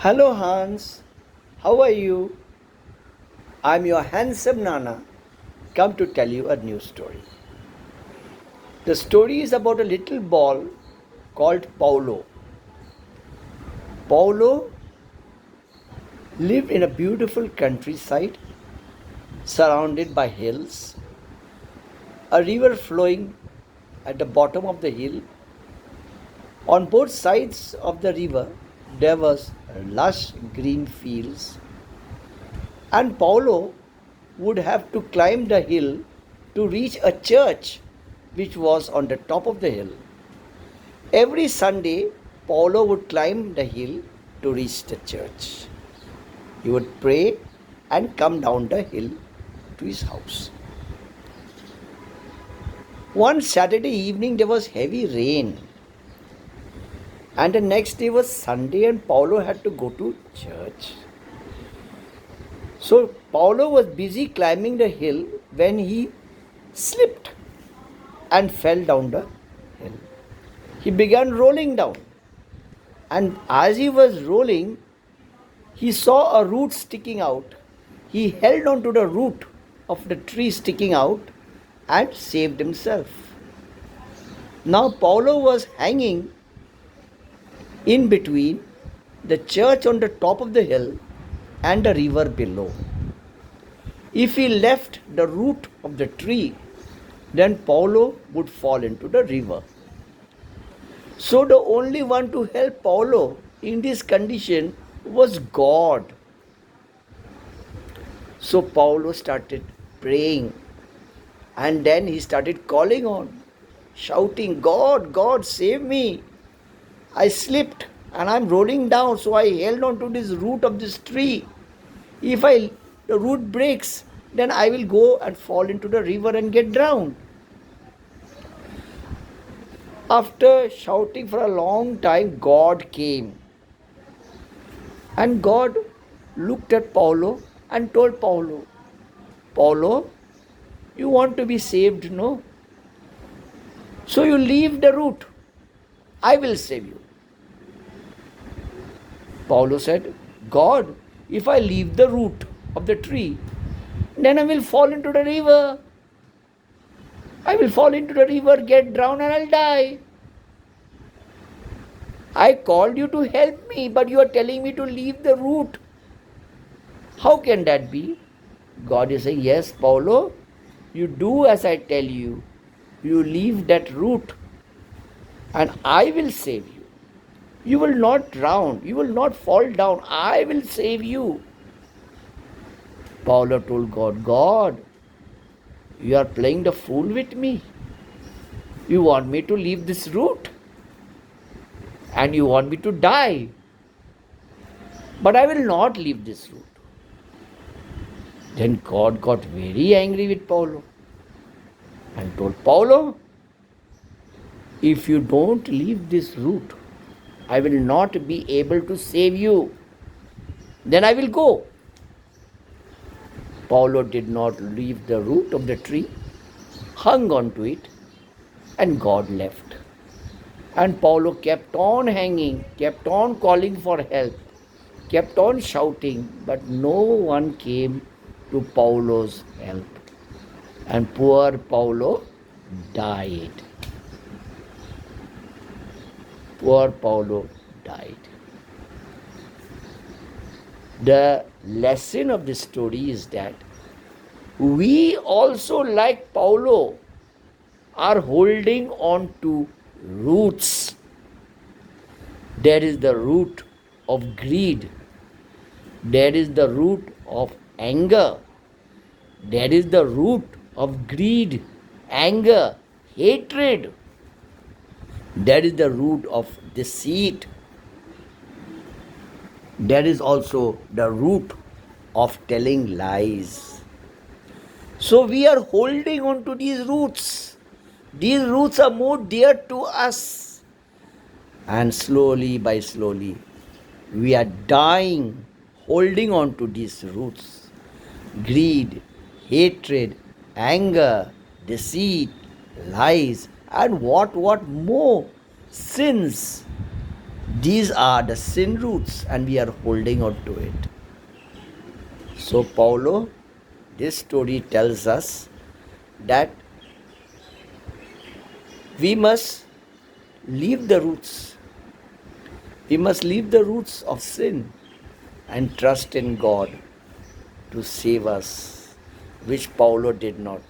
Hello Hans, how are you? I'm your handsome Nana, come to tell you a new story. The story is about a little ball called Paulo. Paulo lived in a beautiful countryside surrounded by hills, a river flowing at the bottom of the hill. On both sides of the river, there was lush green fields, and Paulo would have to climb the hill to reach a church which was on the top of the hill. Every Sunday, Paulo would climb the hill to reach the church. He would pray and come down the hill to his house. One Saturday evening, there was heavy rain, and the next day was Sunday, and Paulo had to go to church. So, Paulo was busy climbing the hill when he slipped and fell down the hill. He began rolling down, and as he was rolling, he saw a root sticking out. He held on to the root of the tree sticking out and saved himself. Now, Paulo was hanging in between the church on the top of the hill and the river below. If he left the root of the tree, then Paulo would fall into the river. So the only one to help Paulo in this condition was God. So Paulo started praying, and then he started calling on, shouting, God, God, save me. I slipped and I'm rolling down, so I held on to this root of this tree. If the root breaks, then I will go and fall into the river and get drowned. After shouting for a long time, God came. And God looked at Paulo and told Paulo, Paulo, you want to be saved, no? So you leave the root. I will save you. Paulo said, God, if I leave the root of the tree, then I will fall into the river. I will fall into the river, get drowned, and I'll die. I called you to help me, but you are telling me to leave the root. How can that be? God is saying, yes, Paulo, you do as I tell you. You leave that root, and I will save you. You will not drown. You will not fall down. I will save you. Paulo told God, God, you are playing the fool with me. You want me to leave this root, and you want me to die. But I will not leave this root. Then God got very angry with Paulo and told Paulo, if you don't leave this root, I will not be able to save you. Then I will go. Paulo did not leave the root of the tree, hung on to it, and God left. And Paulo kept on hanging, kept on calling for help, kept on shouting, but no one came to Paulo's help. And poor Paulo died. Poor Paulo died. The lesson of this story is that we also, like Paulo, are holding on to roots. There is the root of greed. There is the root of anger. There is the root of greed, anger, hatred. There is the root of deceit. There is also the root of telling lies. So we are holding on to these roots. These roots are more dear to us. And slowly by slowly, we are dying, holding on to these roots. Greed, hatred, anger, deceit, lies, and what more? Sins. These are the sin roots, and we are holding on to it. So, Paulo, this story tells us that we must leave the roots. We must leave the roots of sin and trust in God to save us, which Paulo did not.